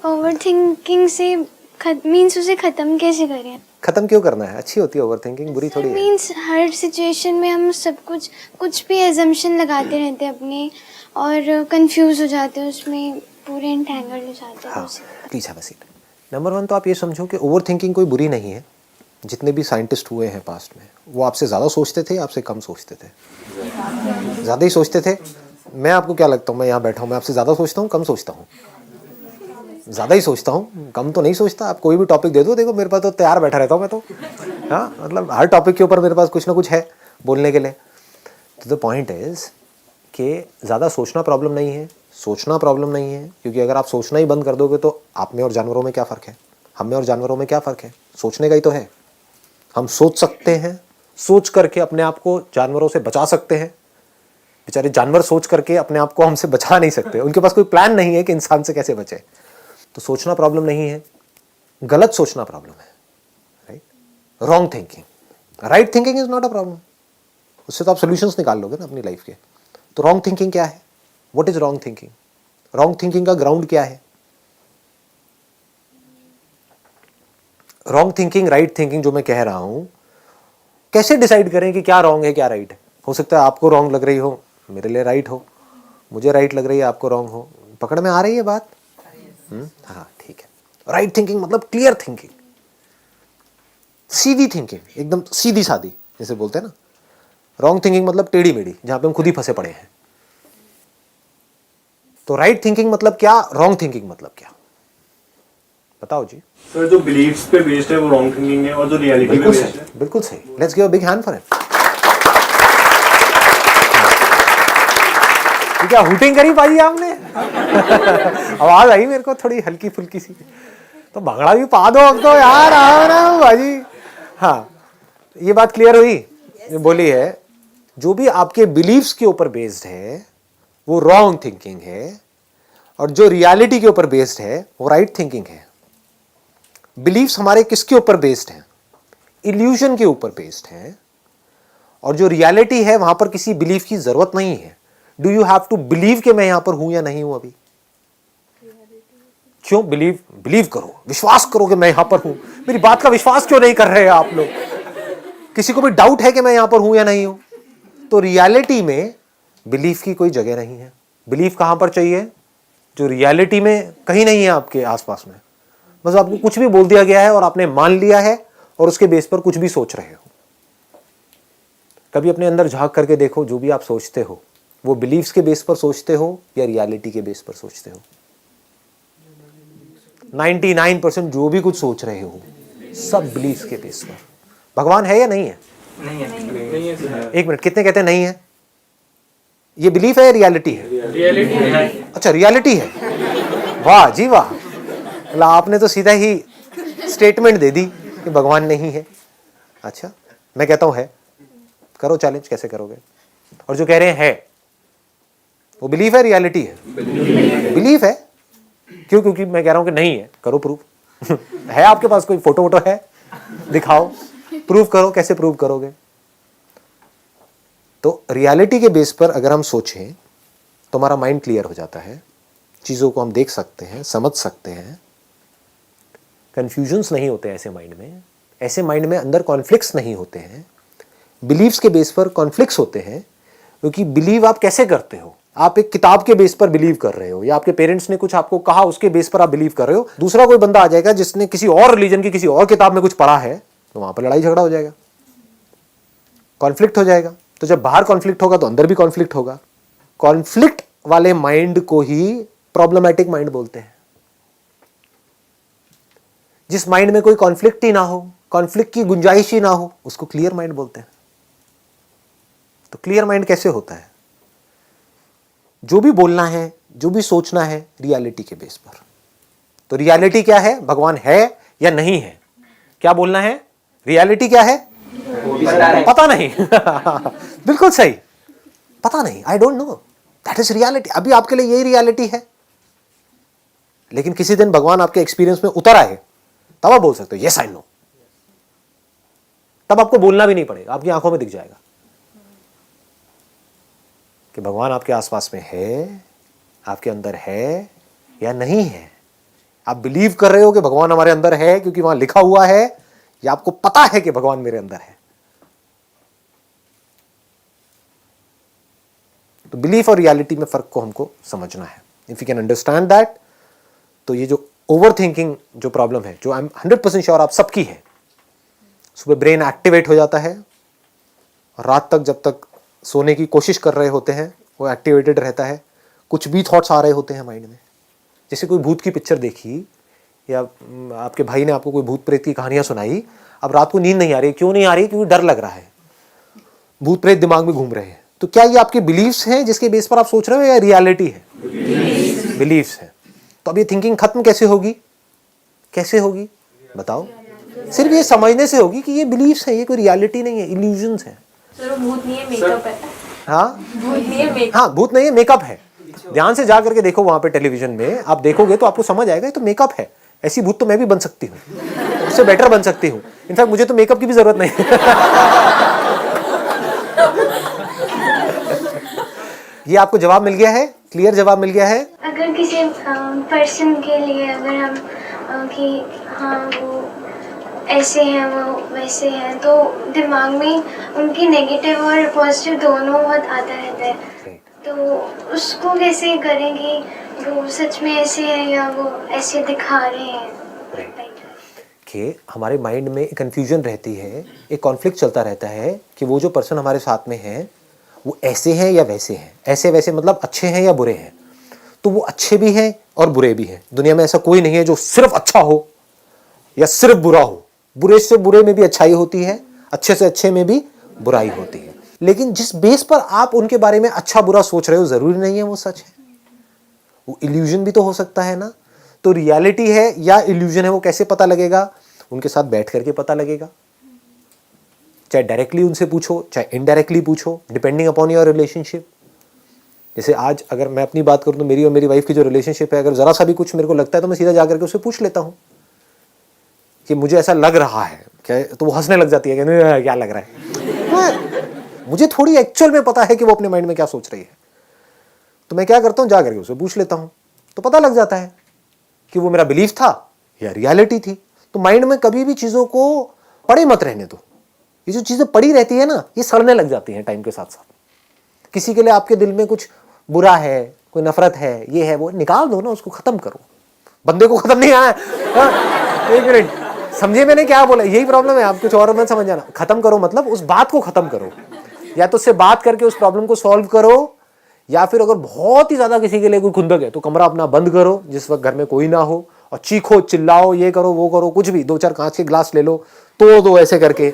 Overthinking से means उसे ख़त्म कैसे करें? खत्म क्यों करना है? अच्छी होती है ओवरथिंकिंग, बुरी थोड़ी है। मीन्स हर सिचुएशन में हम सब कुछ भी एजम्पशन लगाते रहते हैं अपने और कंफ्यूज हो जाते हैं, उसमें पूरे एंटेंगल हो जाते हैं। हाँ, please have a seat. Number 1 तो आप ये समझो कि ओवरथिंकिंग कोई बुरी नहीं है। जितने भी साइंटिस्ट हुए हैं पास्ट में, वो आपसे ज़्यादा सोचते थे, आपसे कम सोचते थे? ज़्यादा ही सोचते थे। मैं आपको क्या लगता हूँ, मैं यहाँ बैठा हूँ, मैं आपसे ज़्यादा सोचता हूँ, कम सोचता हूँ? ज़्यादा ही सोचता हूँ, कम तो नहीं सोचता। आप कोई भी टॉपिक दे दो, देखो मेरे पास तो तैयार बैठा रहता हूँ मैं तो। हाँ, मतलब हर टॉपिक के ऊपर मेरे पास कुछ ना कुछ है बोलने के लिए। तो द पॉइंट इज़ कि ज़्यादा सोचना प्रॉब्लम नहीं है, सोचना प्रॉब्लम नहीं है, क्योंकि अगर आप सोचना ही बंद कर दोगे तो आप में और जानवरों में क्या फ़र्क है? हम में और जानवरों में क्या फ़र्क है? सोचने का ही तो है। हम सोच सकते हैं, सोच करके अपने आप को जानवरों से बचा सकते हैं। बेचारे जानवर सोच करके अपने आप को हमसे बचा नहीं सकते, उनके पास कोई प्लान नहीं है कि इंसान से कैसे बचे। तो सोचना प्रॉब्लम नहीं है, गलत सोचना प्रॉब्लम है, right? Wrong thinking. Right thinking is not a problem, उससे तो आप सोल्यूशंस निकाल लोगे ना अपनी लाइफ के। तो रॉन्ग थिंकिंग क्या है? What is wrong thinking? Wrong thinking का ग्राउंड क्या है? रॉन्ग थिंकिंग, राइट थिंकिंग जो मैं कह रहा हूं, कैसे डिसाइड करें कि क्या रॉन्ग है क्या राइट है? हो सकता है आपको रॉन्ग लग रही हो, मेरे लिए राइट हो, मुझे राइट लग रही है, आपको रॉन्ग हो। पकड़ में आ रही है बात? हाँ, ठीक है। राइट थिंकिंग मतलब क्लियर थिंकिंग, सीधी थिंकिंग, एकदम सीधी सादी जैसे बोलते हैं ना। रॉन्ग थिंकिंग मतलब टेढ़ी मेढ़ी, जहां पे हम खुद ही फंसे पड़े हैं। तो राइट थिंकिंग मतलब क्या, रॉन्ग थिंकिंग मतलब क्या? बताओ जी। सर, जो बिलीफ्स पे बेस्ड है वो रॉन्ग थिंकिंग है, और जो रियलिटी पे बिल्कुल बेस्ड सही, है। बिल्कुल सही। Let's give a big hand for him. क्या हुटिंग करी पाई आपने? आवाज आई मेरे को थोड़ी हल्की फुल्की सी। तो भंगड़ा भी पा दो अब तो यार, आओ ना भाजी। हाँ, ये बात क्लियर हुई? बोली है, जो भी आपके बिलीव्स के ऊपर बेस्ड है वो रॉन्ग थिंकिंग है, और जो रियलिटी के ऊपर बेस्ड है वो राइट थिंकिंग है। बिलीव्स हमारे किसके ऊपर बेस्ड हैं? इल्यूजन के ऊपर बेस्ड है, और जो रियलिटी है वहां पर किसी बिलीफ की जरूरत नहीं है। Do you have to believe कि मैं यहां पर हूं या नहीं हूं अभी? क्यों बिलीव? बिलीव करो, विश्वास करो कि मैं यहां पर हूं। मेरी बात का विश्वास क्यों नहीं कर रहे हैं आप लोग? किसी को भी डाउट है कि मैं यहां पर हूं या नहीं हूं? तो रियलिटी में बिलीफ की कोई जगह नहीं है। बिलीफ कहां पर चाहिए? जो रियलिटी में कहीं नहीं है आपके आसपास में। बस आपको कुछ भी बोल दिया गया है और आपने मान लिया है, और उसके बेस पर कुछ भी सोच रहे हो। कभी अपने अंदर झांक करके देखो, जो भी आप सोचते हो वो बिलीफ्स के बेस पर सोचते हो या रियलिटी के बेस पर सोचते हो? 99% जो भी कुछ सोच रहे हो सब बिलीफ्स के बेस पर। भगवान है या नहीं है? नहीं है। एक मिनट, कितने कहते हैं नहीं है? ये बिलीफ है या रियलिटी है? रियलिटी है। अच्छा, रियलिटी है। वाह जी वाह, मतलब आपने तो सीधा ही स्टेटमेंट दे दी कि भगवान नहीं है। अच्छा, मैं कहता हूं है। करो चैलेंज, कैसे करोगे? और जो कह रहे हैं है, वो बिलीफ है रियलिटी है? बिलीफ है। क्यों? क्योंकि मैं कह रहा हूं कि नहीं है। करो प्रूफ। है आपके पास कोई फोटो वोटो है? दिखाओ, प्रूफ करो। कैसे प्रूव करोगे? तो रियलिटी के बेस पर अगर हम सोचें तो हमारा माइंड क्लियर हो जाता है, चीजों को हम देख सकते हैं, समझ सकते हैं, कंफ्यूजन्स नहीं होते ऐसे माइंड में। ऐसे माइंड में अंदर कॉन्फ्लिक्ट्स नहीं होते हैं। बिलीव्स के बेस पर कॉन्फ्लिक्ट्स होते हैं, क्योंकि बिलीव आप कैसे करते हो? आप एक किताब के बेस पर बिलीव कर रहे हो, या आपके पेरेंट्स ने कुछ आपको कहा उसके बेस पर आप बिलीव कर रहे हो। दूसरा कोई बंदा आ जाएगा जिसने किसी और रिलीजन की किसी और किताब में कुछ पढ़ा है, तो वहां पर लड़ाई झगड़ा हो जाएगा, कॉन्फ्लिक्ट हो जाएगा। तो जब बाहर कॉन्फ्लिक्ट होगा तो अंदर भी कॉन्फ्लिक्ट होगा। कॉन्फ्लिक्ट वाले माइंड को ही प्रॉब्लमैटिक माइंड बोलते हैं। जिस माइंड में कोई कॉन्फ्लिक्ट ही ना हो, कॉन्फ्लिक्ट की गुंजाइश ही ना हो, उसको क्लियर माइंड बोलते हैं। तो क्लियर माइंड कैसे होता है? जो भी बोलना है, जो भी सोचना है, रियलिटी के बेस पर। तो रियलिटी क्या है? भगवान है या नहीं है? क्या बोलना है? रियलिटी क्या है? पता नहीं। बिल्कुल सही, पता नहीं, I don't know, that is reality. अभी आपके लिए यही रियलिटी है। लेकिन किसी दिन भगवान आपके एक्सपीरियंस में उतर आए, तब आप बोल सकते हो यस आई नो। तब आपको बोलना भी नहीं पड़ेगा, आपकी आंखों में दिख जाएगा कि भगवान आपके आसपास में है, आपके अंदर है या नहीं है। आप बिलीव कर रहे हो कि भगवान हमारे अंदर है क्योंकि वहां लिखा हुआ है, या आपको पता है कि भगवान मेरे अंदर है? तो बिलीफ और रियलिटी में फर्क को हमको समझना है. If you can understand that, तो ये जो ओवर थिंकिंग जो प्रॉब्लम है, जो आई एम 100% श्योर आप सबकी है, सुबह ब्रेन एक्टिवेट हो जाता है और रात तक जब तक सोने की कोशिश कर रहे होते हैं वो एक्टिवेटेड रहता है. कुछ भी थॉट्स आ रहे होते हैं माइंड में. जैसे कोई भूत की पिक्चर देखी या आपके भाई ने आपको कोई भूत प्रेत की कहानियां सुनाई, अब रात को नींद नहीं आ रही. क्यों नहीं आ रही? क्योंकि डर लग रहा है, भूत प्रेत दिमाग में घूम रहे हैं. तो क्या ये आपके बिलीव्स हैं जिसके बेस पर आप सोच रहे हो, या रियलिटी है? बिलीव्स है. तो अब ये थिंकिंग खत्म कैसे होगी? कैसे होगी बताओ? सिर्फ ये समझने से होगी कि ये बिलीव्स है, ये कोई रियलिटी नहीं है, इल्यूजन्स है. सर वो भूत नहीं है, मेकअप है. हाँ भूत नहीं है, मेकअप. हाँ, भूत नहीं है, मेकअप है. ध्यान से जा करके देखो वहां पे टेलीविजन में, आप देखोगे तो आपको समझ आएगा ये तो मेकअप है. ऐसी भूत तो मैं भी बन सकती हूँ, उससे बेटर बन सकती हूँ. इनफैक्ट मुझे तो मेकअप की भी जरूरत नहीं. ये आपको जवाब मिल गया है, क्लियर जवाब मिल गया है. अगर किसी पर्सन के लिए अगर हम कि हाँ वो ऐसे हैं वो वैसे हैं, तो दिमाग में उनकी नेगेटिव और पॉजिटिव दोनों बहुत आता रहता है. तो उसको कैसे करें कि वो सच में ऐसे हैं या वो ऐसे दिखा रहे हैं? कि हमारे माइंड में कंफ्यूजन रहती है, एक कॉन्फ्लिक्ट चलता रहता है कि वो जो पर्सन हमारे साथ में है वो ऐसे हैं या वैसे हैं. ऐसे वैसे मतलब अच्छे हैं या बुरे हैं. तो वो अच्छे भी हैं और बुरे भी हैं. दुनिया में ऐसा कोई नहीं है जो सिर्फ अच्छा हो या सिर्फ बुरा हो. बुरे से बुरे में भी अच्छाई होती है, अच्छे से अच्छे में भी बुराई होती है. लेकिन जिस बेस पर आप उनके बारे में अच्छा बुरा सोच रहे हो जरूरी नहीं है वो सच है. वो इल्यूजन भी तो हो सकता है ना. तो रियलिटी है या इल्यूजन है वो कैसे पता लगेगा? उनके साथ बैठ करके पता लगेगा. चाहे डायरेक्टली उनसे पूछो, चाहे इनडायरेक्टली पूछो, डिपेंडिंग अपॉन योर रिलेशनशिप. जैसे आज अगर मैं अपनी बात करूं तो मेरी और मेरी वाइफ की जो रिलेशनशिप है, अगर जरा सा भी कुछ मेरे को लगता है तो मैं सीधा जाकर के उससे पूछ लेता हूं कि मुझे ऐसा लग रहा है क्या. तो वो हंसने लग जाती है कि क्या लग रहा है. मुझे थोड़ी एक्चुअल में पता है कि वो अपने माइंड में क्या सोच रही है. तो मैं क्या करता हूं, जा करके उससे पूछ लेता हूं, तो पता लग जाता है कि वो मेरा बिलीफ था या रियलिटी थी. तो माइंड में कभी भी चीजों को पड़े मत रहने दो. ये जो चीजें पड़ी रहती है ना, ये सड़ने लग जाती हैं टाइम के साथ साथ. किसी के लिए आपके दिल में कुछ बुरा है, कोई नफरत है, ये है वो, निकाल दो ना, उसको खत्म करो. बंदे को खत्म नहीं आया. एक मिनट, समझे मैंने क्या बोला? यही प्रॉब्लम है, आप कुछ और मत समझ जाना. खत्म करो मतलब उस बात को खत्म करो, या तो उससे बात करके उस प्रॉब्लम को सॉल्व करो, या फिर अगर बहुत ही ज्यादा किसी के लिए कोई खुंदक है तो कमरा अपना बंद करो जिस वक्त घर में कोई ना हो, और चीखो चिल्लाओ, ये करो वो करो, कुछ भी. 2-4 कांच के ग्लास ले लो, तोड़ दो ऐसे करके,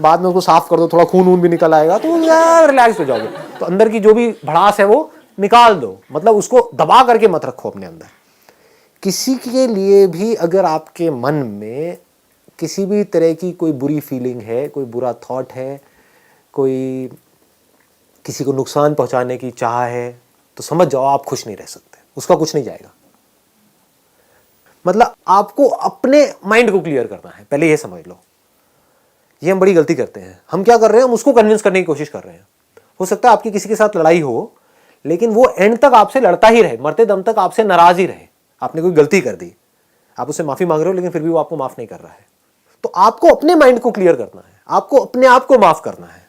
बाद में उसको साफ कर दो, थोड़ा खून वून भी निकल आएगा तो यार रिलैक्स हो जाओगे. तो अंदर की जो भी भड़ास है वो निकाल दो. मतलब उसको दबा करके मत रखो अपने अंदर. किसी के लिए भी अगर आपके मन में किसी भी तरह की कोई बुरी फीलिंग है, कोई बुरा थॉट है, कोई किसी को नुकसान पहुंचाने की चाह है, तो समझ जाओ आप खुश नहीं रह सकते. उसका कुछ नहीं जाएगा. मतलब आपको अपने माइंड को क्लियर करना है, पहले ये समझ लो. ये हम बड़ी गलती करते हैं. हम क्या कर रहे हैं, हम उसको कन्विंस करने की कोशिश कर रहे हैं. हो सकता है आपकी किसी के साथ लड़ाई हो, लेकिन वो एंड तक आपसे लड़ता ही रहे, मरते दम तक आपसे नाराज ही रहे. आपने कोई गलती कर दी, आप उससे माफी मांग रहे हो, लेकिन फिर भी वो आपको माफ नहीं कर रहा है. तो आपको अपने माइंड को क्लियर करना है, आपको अपने आप को माफ करना है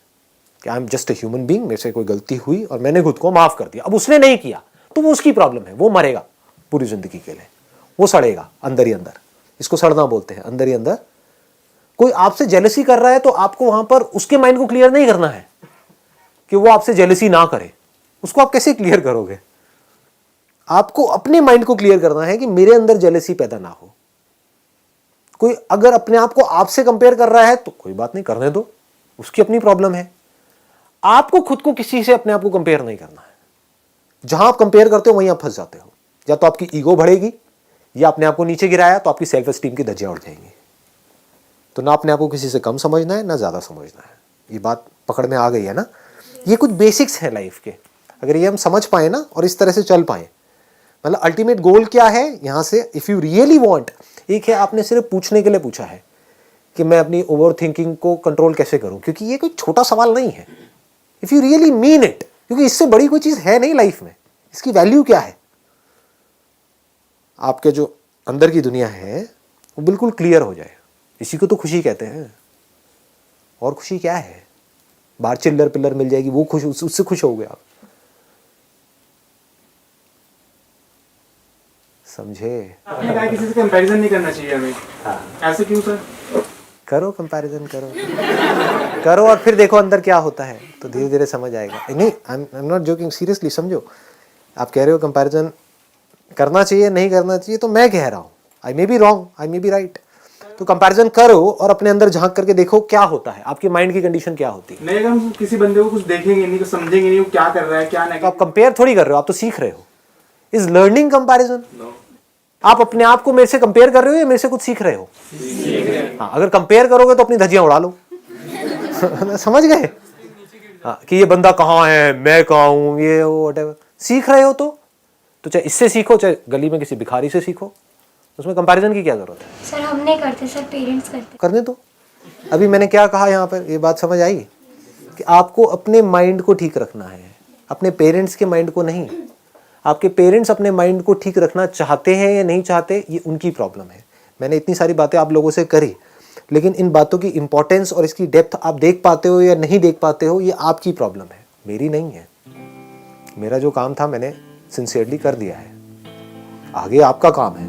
कि I am just a human being, मेरे से कोई गलती हुई और मैंने खुद को माफ कर दिया. अब उसने नहीं किया तो वो उसकी प्रॉब्लम है, वो मरेगा पूरी जिंदगी के लिए, वो सड़ेगा अंदर ही अंदर. इसको सड़ना बोलते हैं, अंदर ही अंदर. कोई आपसे जेलसी कर रहा है तो आपको वहां पर उसके माइंड को क्लियर नहीं करना है कि वो आपसे जेलसी ना करे. उसको आप कैसे क्लियर करोगे? आपको अपने माइंड को क्लियर करना है कि मेरे अंदर जेलसी पैदा ना हो. कोई अगर अपने आप को आपसे कंपेयर कर रहा है तो कोई बात नहीं, करने दो, उसकी अपनी प्रॉब्लम है. आपको खुद को किसी से अपने आप को कंपेयर नहीं करना है. जहां आप कंपेयर करते हो वहीं आप फंस जाते हो. या तो आपकी ईगो बढ़ेगी, या अपने आप को नीचे गिराया तो आपकी सेल्फ एस्टीम की धज्जियां उड़ जाएंगी. तो ना अपने आप को किसी से कम समझना है ना ज्यादा समझना है. ये बात पकड़ में आ गई है ना. ये कुछ बेसिक्स हैं लाइफ के. अगर ये हम समझ पाए ना और इस तरह से चल पाए, मतलब अल्टीमेट गोल क्या है यहां से, इफ यू रियली वांट. एक है आपने सिर्फ पूछने के लिए पूछा है कि मैं अपनी ओवर थिंकिंग को कंट्रोल कैसे करूं, क्योंकि ये कोई छोटा सवाल नहीं है. If you really mean it, क्योंकि इससे बड़ी कोई चीज है नहीं लाइफ में. इसकी वैल्यू क्या है? आपके जो अंदर की दुनिया है वो बिल्कुल क्लियर हो जाए, इसी को तो खुशी कहते हैं। और खुशी क्या है? बाहर चिल्लर पिल्लर मिल जाएगी वो खुश, उससे खुश हो गए आप, समझे? आपने कहा किसी से कंपैरिजन नहीं करना चाहिए हमें, ऐसे क्यों सर? करो कंपैरिजन करो और फिर देखो अंदर क्या होता है, तो धीरे धीरे समझ आएगा। नहीं, I am not joking, seriously समझो। आप कह रहे हो कंपैरिजन करना चाहिए नहीं करना चाहिए, तो मैं कह रहा हूँ I may be wrong, I may be right. तो कंपैरिजन करो और अपने अंदर झांक करके देखो क्या होता है, आपकी माइंड की कंडीशन क्या होती है। नहीं, अगर हम किसी बंदे को कुछ देखेंगे नहीं, कुछ समझेंगे नहीं वो क्या कर रहा है क्या नहीं। तो आप कंपेयर थोड़ी कर रहे हो, आप तो सीख रहे हो। Is learning comparison? आप अपने आप को मेरे से कंपेयर कर रहे हो या मेरे से कुछ सीख रहे हो? हाँ, अगर कंपेयर करोगे तो अपनी धज्जियां उड़ा लो। समझ गए? हाँ, कि ये बंदा कहाँ है, मैं कहाँ हूँ, ये वो व्हाटएवर। सीख रहे हो तो चाहे इससे सीखो चाहे गली में किसी भिखारी से सीखो, उसमें कंपैरिजन की क्या जरूरत है? सर हम नहीं करते सर, पेरेंट्स करते। करने दो। अभी मैंने क्या कहा यहाँ पर, ये बात समझ आई कि आपको अपने माइंड को ठीक रखना है, अपने पेरेंट्स के माइंड को नहीं। आपके पेरेंट्स अपने माइंड को ठीक रखना चाहते हैं या नहीं चाहते, ये उनकी प्रॉब्लम है। मैंने इतनी सारी बातें आप लोगों से करी, लेकिन इन बातों की इंपॉर्टेंस और इसकी डेप्थ आप देख पाते हो या नहीं देख पाते हो, ये आपकी प्रॉब्लम है, मेरी नहीं है। मेरा जो काम था मैंने सिंसियरली कर दिया है, आगे आपका काम है।